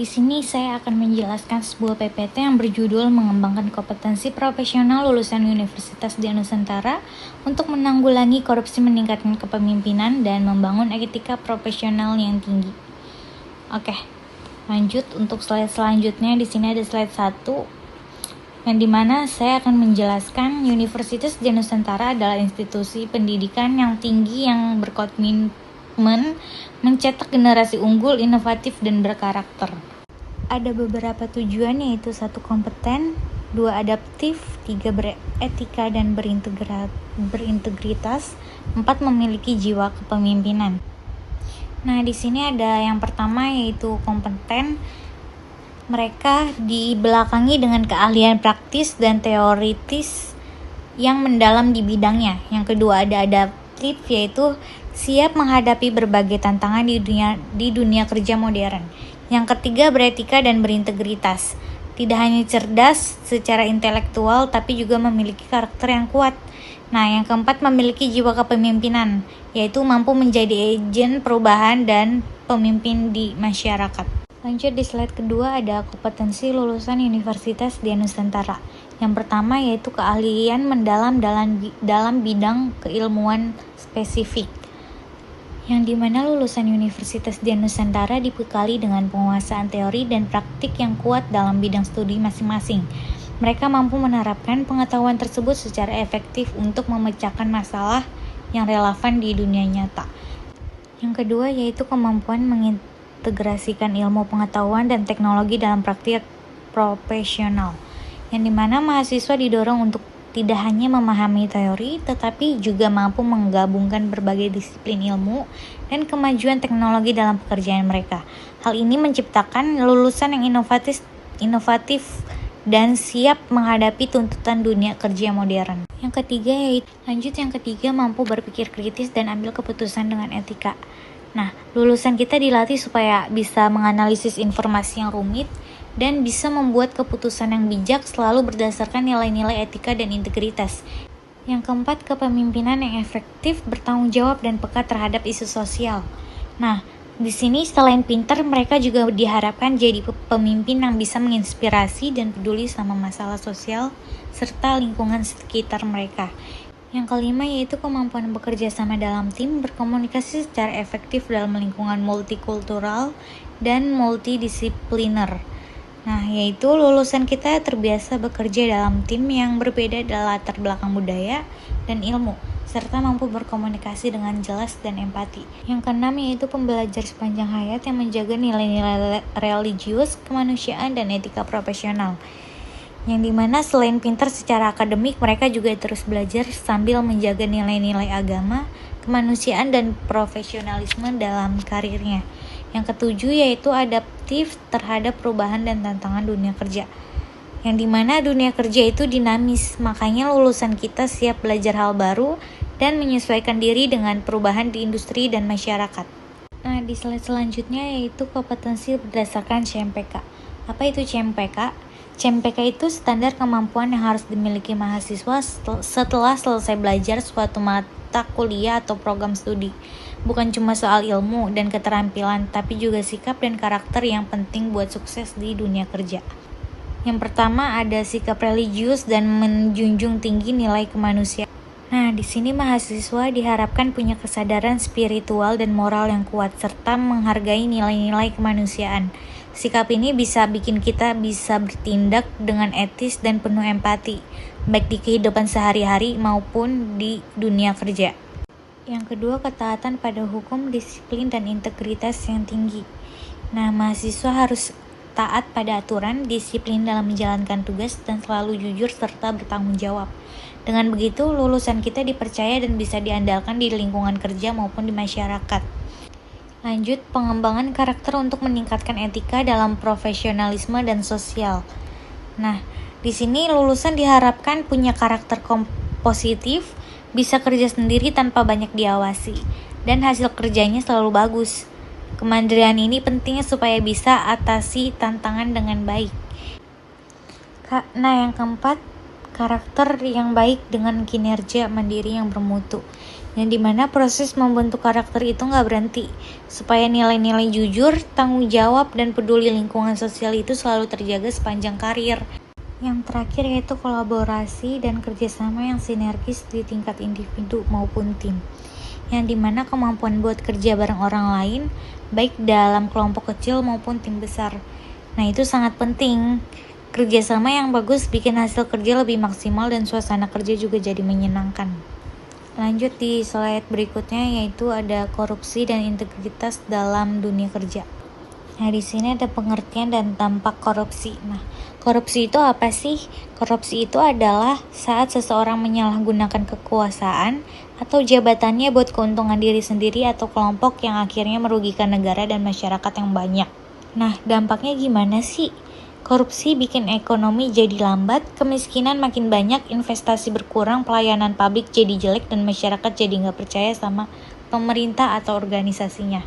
di sini saya akan menjelaskan sebuah PPT yang berjudul Mengembangkan Kompetensi Profesional Lulusan Universitas di Nusantara untuk menanggulangi korupsi, meningkatkan kepemimpinan, dan membangun etika profesional yang tinggi. Oke, lanjut untuk slide selanjutnya. Di sini ada slide 1 yang dimana saya akan menjelaskan Universitas di Nusantara adalah institusi pendidikan yang tinggi yang berkomitmen mencetak generasi unggul, inovatif, dan berkarakter. Ada beberapa tujuan, yaitu 1. Kompeten, 2. Adaptif, 3. Beretika dan berintegritas, 4. Memiliki jiwa kepemimpinan. Nah, di sini ada yang pertama yaitu kompeten. Mereka dibelakangi dengan keahlian praktis dan teoritis yang mendalam di bidangnya. Yang kedua ada adaptif, yaitu siap menghadapi berbagai tantangan di dunia kerja modern. Yang ketiga beretika dan berintegritas. Tidak hanya cerdas secara intelektual, tapi juga memiliki karakter yang kuat. Nah, yang keempat memiliki jiwa kepemimpinan, yaitu mampu menjadi agen perubahan dan pemimpin di masyarakat. Lanjut di slide kedua ada kompetensi lulusan Universitas di Nusantara. Yang pertama yaitu keahlian mendalam dalam bidang keilmuan spesifik, yang dimana lulusan Universitas di Nusantara dibekali dengan penguasaan teori dan praktik yang kuat dalam bidang studi masing-masing. Mereka mampu menerapkan pengetahuan tersebut secara efektif untuk memecahkan masalah yang relevan di dunia nyata. Yang kedua yaitu kemampuan mengintegrasikan ilmu pengetahuan dan teknologi dalam praktik profesional, yang dimana mahasiswa didorong untuk tidak hanya memahami teori, tetapi juga mampu menggabungkan berbagai disiplin ilmu dan kemajuan teknologi dalam pekerjaan mereka. Hal ini menciptakan lulusan yang inovatif dan siap menghadapi tuntutan dunia kerja modern. Yang ketiga mampu berpikir kritis dan ambil keputusan dengan etika. Nah, lulusan kita dilatih supaya bisa menganalisis informasi yang rumit dan bisa membuat keputusan yang bijak selalu berdasarkan nilai-nilai etika dan integritas. Yang keempat, kepemimpinan yang efektif, bertanggung jawab, dan peka terhadap isu sosial. Nah, di sini selain pintar, mereka juga diharapkan jadi pemimpin yang bisa menginspirasi dan peduli sama masalah sosial serta lingkungan sekitar mereka. Yang kelima yaitu kemampuan bekerja sama dalam tim, berkomunikasi secara efektif dalam lingkungan multikultural dan multidisipliner. Nah, yaitu lulusan kita terbiasa bekerja dalam tim yang berbeda dalam latar belakang budaya dan ilmu, serta mampu berkomunikasi dengan jelas dan empati. Yang keenam yaitu pembelajar sepanjang hayat yang menjaga nilai-nilai religius, kemanusiaan, dan etika profesional. Yang dimana selain pintar secara akademik, mereka juga terus belajar sambil menjaga nilai-nilai agama, kemanusiaan, dan profesionalisme dalam karirnya. Yang ketujuh yaitu adaptif terhadap perubahan dan tantangan dunia kerja, yang dimana dunia kerja itu dinamis, makanya lulusan kita siap belajar hal baru dan menyesuaikan diri dengan perubahan di industri dan masyarakat. Nah, di slide selanjutnya yaitu kompetensi berdasarkan CMPK. Apa itu CMPK? CMPK itu standar kemampuan yang harus dimiliki mahasiswa setelah selesai belajar suatu mata kuliah atau program studi. Bukan cuma soal ilmu dan keterampilan, tapi juga sikap dan karakter yang penting buat sukses di dunia kerja. Yang pertama ada sikap religius dan menjunjung tinggi nilai kemanusiaan. Nah, di sini mahasiswa diharapkan punya kesadaran spiritual dan moral yang kuat serta menghargai nilai-nilai kemanusiaan. Sikap ini bisa bikin kita bisa bertindak dengan etis dan penuh empati, baik di kehidupan sehari-hari maupun di dunia kerja. Yang kedua, ketaatan pada hukum, disiplin, dan integritas yang tinggi. Nah, mahasiswa harus taat pada aturan, disiplin dalam menjalankan tugas, dan selalu jujur serta bertanggung jawab. Dengan begitu, lulusan kita dipercaya dan bisa diandalkan di lingkungan kerja maupun di masyarakat. Lanjut, pengembangan karakter untuk meningkatkan etika dalam profesionalisme dan sosial. Nah, di sini lulusan diharapkan punya karakter positif, bisa kerja sendiri tanpa banyak diawasi, dan hasil kerjanya selalu bagus. Kemandirian ini penting supaya bisa atasi tantangan dengan baik. Nah, yang keempat, karakter yang baik dengan kinerja mandiri yang bermutu. yang dimana proses membentuk karakter itu nggak berhenti, supaya nilai-nilai jujur, tanggung jawab, dan peduli lingkungan sosial itu selalu terjaga sepanjang karir. Yang terakhir yaitu kolaborasi dan kerjasama yang sinergis di tingkat individu maupun tim, yang dimana kemampuan buat kerja bareng orang lain, baik dalam kelompok kecil maupun tim besar. Nah, itu sangat penting. Kerjasama yang bagus bikin hasil kerja lebih maksimal dan suasana kerja juga jadi menyenangkan. Lanjut di slide berikutnya, yaitu ada korupsi dan integritas dalam dunia kerja. Nah, di sini ada pengertian dan dampak korupsi. Nah, korupsi itu apa sih? Korupsi itu adalah saat seseorang menyalahgunakan kekuasaan atau jabatannya buat keuntungan diri sendiri atau kelompok yang akhirnya merugikan negara dan masyarakat yang banyak. Nah, dampaknya gimana sih? Korupsi bikin ekonomi jadi lambat, kemiskinan makin banyak, investasi berkurang, pelayanan publik jadi jelek, dan masyarakat jadi nggak percaya sama pemerintah atau organisasinya.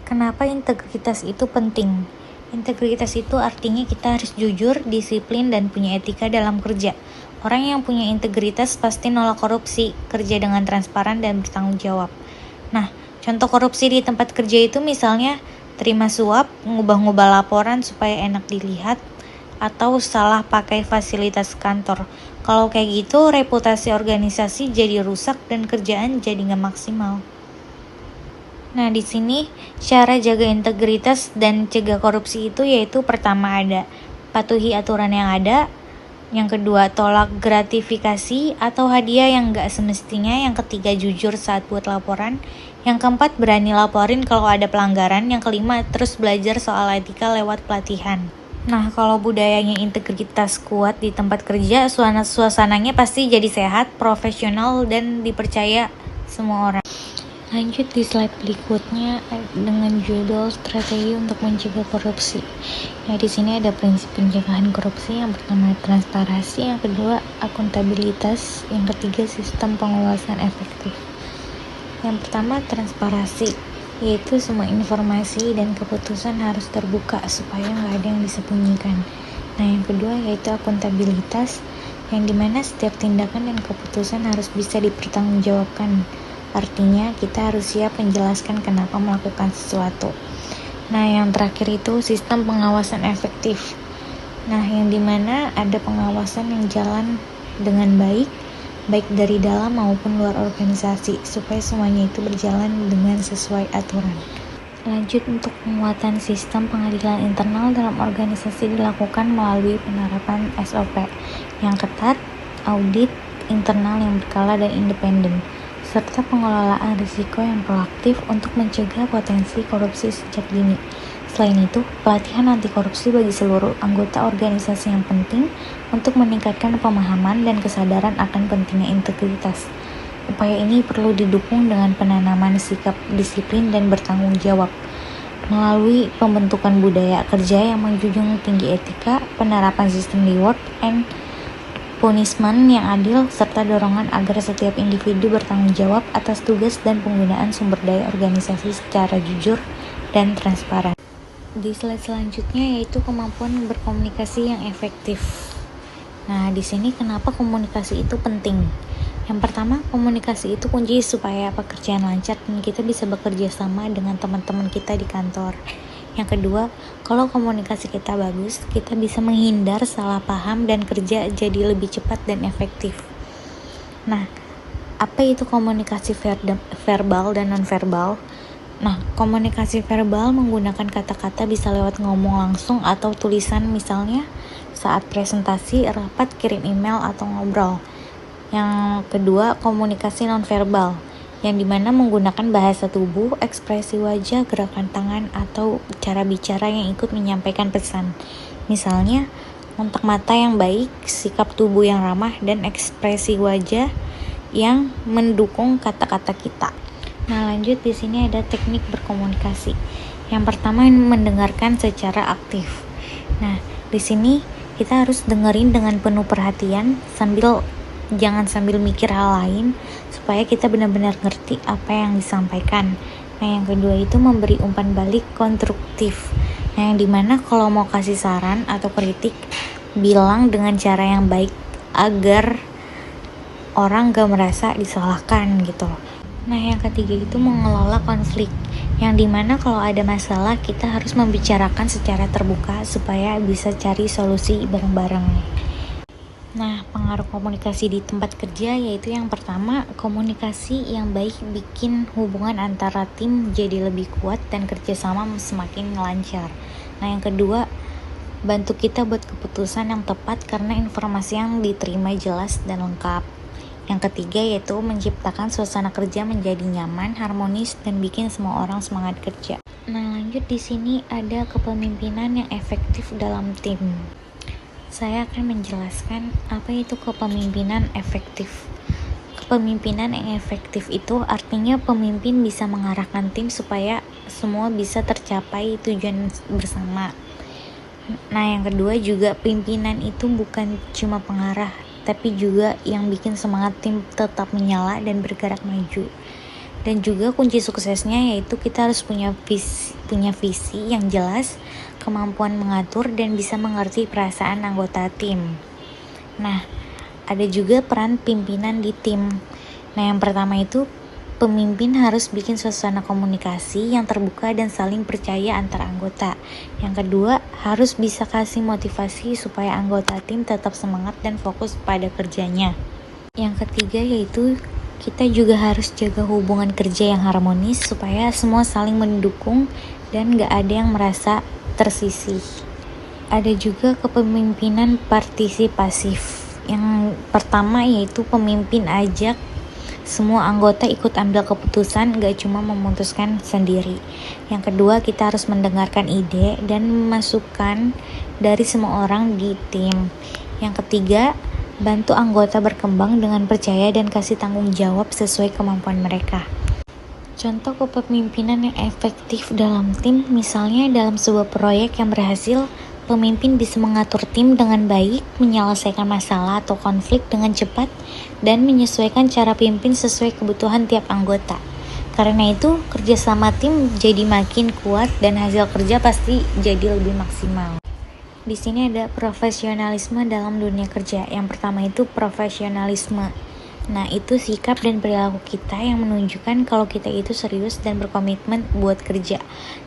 Kenapa integritas itu penting? Integritas itu artinya kita harus jujur, disiplin, dan punya etika dalam kerja. Orang yang punya integritas pasti nolak korupsi, kerja dengan transparan, dan bertanggung jawab. Nah, contoh korupsi di tempat kerja itu misalnya terima suap, ngubah-ngubah laporan supaya enak dilihat, atau salah pakai fasilitas kantor. Kalau kayak gitu, reputasi organisasi jadi rusak dan kerjaan jadi nggak maksimal. Nah, di sini cara jaga integritas dan cegah korupsi itu yaitu pertama ada patuhi aturan yang ada, yang kedua tolak gratifikasi atau hadiah yang nggak semestinya, yang ketiga jujur saat buat laporan, yang keempat berani laporin kalau ada pelanggaran, yang kelima terus belajar soal etika lewat pelatihan. Nah, kalau budayanya integritas kuat di tempat kerja, suasananya pasti jadi sehat, profesional, dan dipercaya semua orang. Lanjut di slide berikutnya dengan judul strategi untuk mencegah korupsi. Nah, di sini ada prinsip pencegahan korupsi. Yang pertama transparansi, yang kedua akuntabilitas, yang ketiga sistem pengawasan efektif. Yang pertama transparansi, yaitu semua informasi dan keputusan harus terbuka supaya nggak ada yang disembunyikan. Nah, yang kedua yaitu akuntabilitas, yang dimana setiap tindakan dan keputusan harus bisa dipertanggungjawabkan. Artinya kita harus siap menjelaskan kenapa melakukan sesuatu. Nah, yang terakhir itu sistem pengawasan efektif. Nah, yang dimana ada pengawasan yang jalan dengan baik dari dalam maupun luar organisasi, supaya semuanya itu berjalan dengan sesuai aturan. Lanjut, untuk penguatan sistem pengadilan internal dalam organisasi dilakukan melalui penerapan SOP yang ketat, audit internal yang berkala dan independen, serta pengelolaan risiko yang proaktif untuk mencegah potensi korupsi sejak dini. Selain itu, pelatihan anti korupsi bagi seluruh anggota organisasi yang penting untuk meningkatkan pemahaman dan kesadaran akan pentingnya integritas. Upaya ini perlu didukung dengan penanaman sikap disiplin dan bertanggung jawab melalui pembentukan budaya kerja yang menjunjung tinggi etika, penerapan sistem reward and punishment yang adil, serta dorongan agar setiap individu bertanggung jawab atas tugas dan penggunaan sumber daya organisasi secara jujur dan transparan. Di slide selanjutnya yaitu kemampuan berkomunikasi yang efektif. Nah, di sini kenapa komunikasi itu penting? Yang pertama, komunikasi itu kunci supaya pekerjaan lancar dan kita bisa bekerja sama dengan teman-teman kita di kantor. Yang kedua, kalau komunikasi kita bagus, kita bisa menghindar salah paham dan kerja jadi lebih cepat dan efektif. Nah, apa itu komunikasi verbal dan non-verbal? Nah, komunikasi verbal menggunakan kata-kata bisa lewat ngomong langsung atau tulisan, misalnya saat presentasi, rapat, kirim email, atau ngobrol. Yang kedua, komunikasi non-verbal, yang dimana menggunakan bahasa tubuh, ekspresi wajah, gerakan tangan, atau cara bicara yang ikut menyampaikan pesan. Misalnya, kontak mata yang baik, sikap tubuh yang ramah, dan ekspresi wajah yang mendukung kata-kata kita. Nah, lanjut di sini ada teknik berkomunikasi. Yang pertama, mendengarkan secara aktif. Nah, di sini kita harus dengerin dengan penuh perhatian jangan sambil mikir hal lain, supaya kita benar-benar ngerti apa yang disampaikan. Nah, yang kedua itu memberi umpan balik konstruktif. Nah, yang dimana kalau mau kasih saran atau kritik, bilang dengan cara yang baik agar orang gak merasa disalahkan gitu. Nah, yang ketiga itu mengelola konflik, yang dimana kalau ada masalah kita harus membicarakan secara terbuka supaya bisa cari solusi bareng-bareng. Nah, pengaruh komunikasi di tempat kerja yaitu yang pertama, komunikasi yang baik bikin hubungan antara tim jadi lebih kuat dan kerjasama semakin lancar. Nah, yang kedua, bantu kita buat keputusan yang tepat karena informasi yang diterima jelas dan lengkap. Yang ketiga yaitu menciptakan suasana kerja menjadi nyaman, harmonis, dan bikin semua orang semangat kerja. Nah, lanjut di sini ada kepemimpinan yang efektif dalam tim. Saya akan menjelaskan apa itu kepemimpinan efektif. Kepemimpinan yang efektif itu artinya pemimpin bisa mengarahkan tim supaya semua bisa tercapai tujuan bersama. Nah, yang kedua juga pimpinan itu bukan cuma pengarah, tapi juga yang bikin semangat tim tetap menyala dan bergerak maju. Dan juga kunci suksesnya yaitu kita harus punya visi yang jelas, kemampuan mengatur, dan bisa mengerti perasaan anggota tim. Nah, ada juga peran pimpinan di tim. Nah, yang pertama itu pemimpin harus bikin suasana komunikasi yang terbuka dan saling percaya antar anggota. Yang kedua, harus bisa kasih motivasi supaya anggota tim tetap semangat dan fokus pada kerjanya. Yang ketiga yaitu kita juga harus jaga hubungan kerja yang harmonis supaya semua saling mendukung dan gak ada yang merasa tersisih. Ada juga kepemimpinan partisipasif. Yang pertama yaitu pemimpin ajak semua anggota ikut ambil keputusan, gak cuma memutuskan sendiri. Yang kedua, kita harus mendengarkan ide dan masukan dari semua orang di tim. Yang ketiga, bantu anggota berkembang dengan percaya dan kasih tanggung jawab sesuai kemampuan mereka. Contoh kepemimpinan yang efektif dalam tim, misalnya dalam sebuah proyek yang berhasil, pemimpin bisa mengatur tim dengan baik, menyelesaikan masalah atau konflik dengan cepat, dan menyesuaikan cara pimpin sesuai kebutuhan tiap anggota. Karena itu, kerjasama tim jadi makin kuat dan hasil kerja pasti jadi lebih maksimal. Di sini ada profesionalisme dalam dunia kerja. Yang pertama itu profesionalisme. Nah, itu sikap dan perilaku kita yang menunjukkan kalau kita itu serius dan berkomitmen buat kerja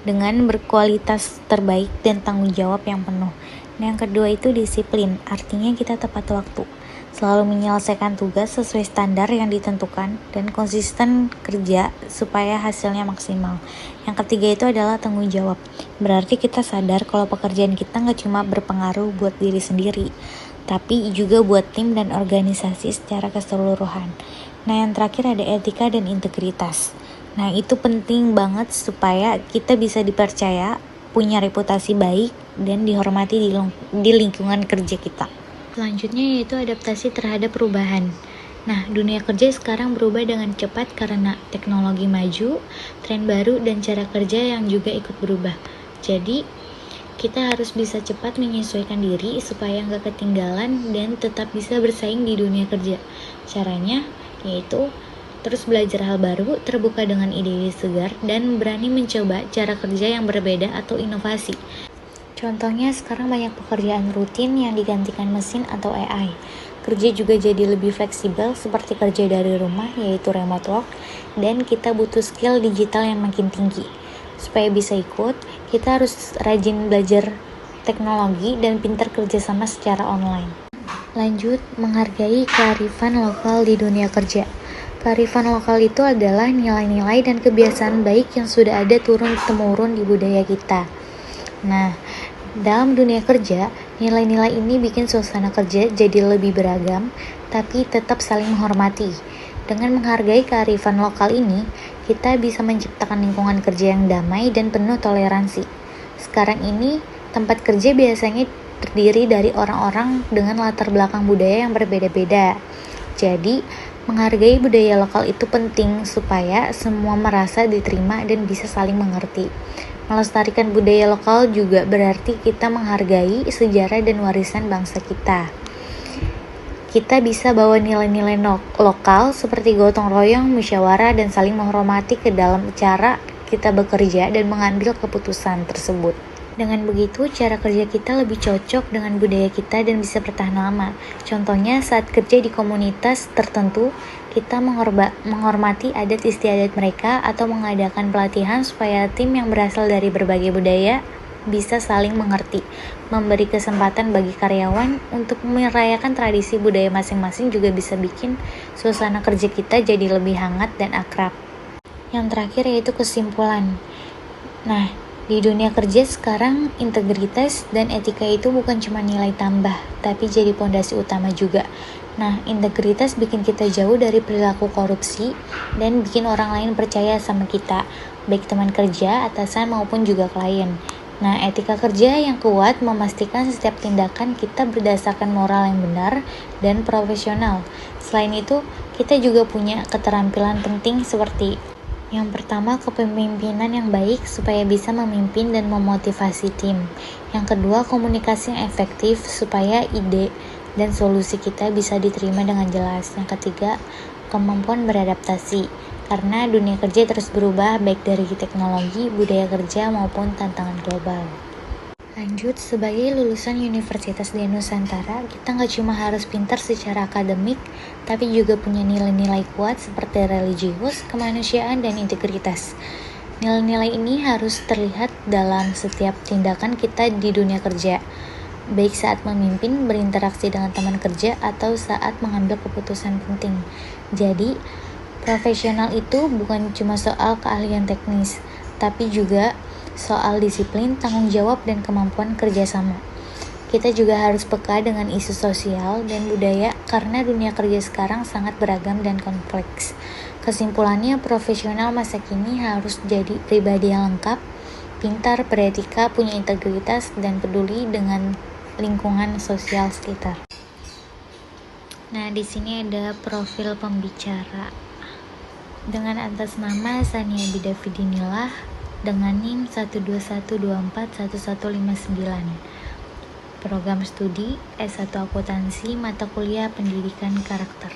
dengan berkualitas terbaik dan tanggung jawab yang penuh. Nah, yang kedua itu disiplin. Artinya kita tepat waktu, selalu menyelesaikan tugas sesuai standar yang ditentukan, dan konsisten kerja supaya hasilnya maksimal. Yang ketiga itu adalah tanggung jawab. Berarti kita sadar kalau pekerjaan kita nggak cuma berpengaruh buat diri sendiri, tapi juga buat tim dan organisasi secara keseluruhan. Nah, yang terakhir ada etika dan integritas. Nah, itu penting banget supaya kita bisa dipercaya, punya reputasi baik, dan dihormati di lingkungan kerja kita. Selanjutnya yaitu adaptasi terhadap perubahan. Nah, dunia kerja sekarang berubah dengan cepat karena teknologi maju, tren baru, dan cara kerja yang juga ikut berubah. Jadi, kita harus bisa cepat menyesuaikan diri supaya nggak ketinggalan dan tetap bisa bersaing di dunia kerja. Caranya yaitu terus belajar hal baru, terbuka dengan ide-ide segar, dan berani mencoba cara kerja yang berbeda atau inovasi. Contohnya sekarang banyak pekerjaan rutin yang digantikan mesin atau AI. Kerja juga jadi lebih fleksibel seperti kerja dari rumah yaitu remote work, dan kita butuh skill digital yang makin tinggi. Supaya bisa ikut, kita harus rajin belajar teknologi dan pintar kerjasama secara online. Lanjut, menghargai kearifan lokal di dunia kerja. Kearifan lokal itu adalah nilai-nilai dan kebiasaan baik yang sudah ada turun-temurun di budaya kita. Nah, dalam dunia kerja, nilai-nilai ini bikin suasana kerja jadi lebih beragam, tapi tetap saling menghormati. Dengan menghargai kearifan lokal ini, kita bisa menciptakan lingkungan kerja yang damai dan penuh toleransi. Sekarang ini, tempat kerja biasanya terdiri dari orang-orang dengan latar belakang budaya yang berbeda-beda. Jadi, menghargai budaya lokal itu penting supaya semua merasa diterima dan bisa saling mengerti. Melestarikan budaya lokal juga berarti kita menghargai sejarah dan warisan bangsa kita. Kita bisa bawa nilai-nilai lokal seperti gotong royong, musyawarah, dan saling menghormati ke dalam cara kita bekerja dan mengambil keputusan tersebut. Dengan begitu, cara kerja kita lebih cocok dengan budaya kita dan bisa bertahan lama. Contohnya, saat kerja di komunitas tertentu, kita menghormati adat istiadat mereka atau mengadakan pelatihan supaya tim yang berasal dari berbagai budaya bisa saling mengerti. Memberi kesempatan bagi karyawan untuk merayakan tradisi budaya masing-masing juga bisa bikin suasana kerja kita jadi lebih hangat dan akrab. Yang terakhir yaitu kesimpulan. Nah, di dunia kerja sekarang, integritas dan etika itu bukan cuma nilai tambah, tapi jadi pondasi utama juga. Nah, integritas bikin kita jauh dari perilaku korupsi dan bikin orang lain percaya sama kita, baik teman kerja, atasan, maupun juga klien. Nah, etika kerja yang kuat memastikan setiap tindakan kita berdasarkan moral yang benar dan profesional. Selain itu, kita juga punya keterampilan penting seperti yang pertama, kepemimpinan yang baik supaya bisa memimpin dan memotivasi tim. Yang kedua, komunikasi yang efektif supaya ide dan solusi kita bisa diterima dengan jelas. Yang ketiga, kemampuan beradaptasi. Karena dunia kerja terus berubah baik dari teknologi, budaya kerja maupun tantangan global. Lanjut, sebagai lulusan Universitas di Nusantara, kita nggak cuma harus pintar secara akademik, tapi juga punya nilai-nilai kuat seperti religius, kemanusiaan, dan integritas. Nilai-nilai ini harus terlihat dalam setiap tindakan kita di dunia kerja, baik saat memimpin, berinteraksi dengan teman kerja, atau saat mengambil keputusan penting. Jadi, profesional itu bukan cuma soal keahlian teknis, tapi juga soal disiplin, tanggung jawab, dan kemampuan kerjasama. Kita juga harus peka dengan isu sosial dan budaya karena dunia kerja sekarang sangat beragam dan kompleks. Kesimpulannya, profesional masa kini harus jadi pribadi yang lengkap, pintar, beretika, punya integritas, dan peduli dengan lingkungan sosial sekitar. Nah, di sini ada profil pembicara. Dengan atas nama Sania Bidafidinilah, dengan NIM 121241159. Program studi S1 Akuntansi, mata kuliah Pendidikan Karakter.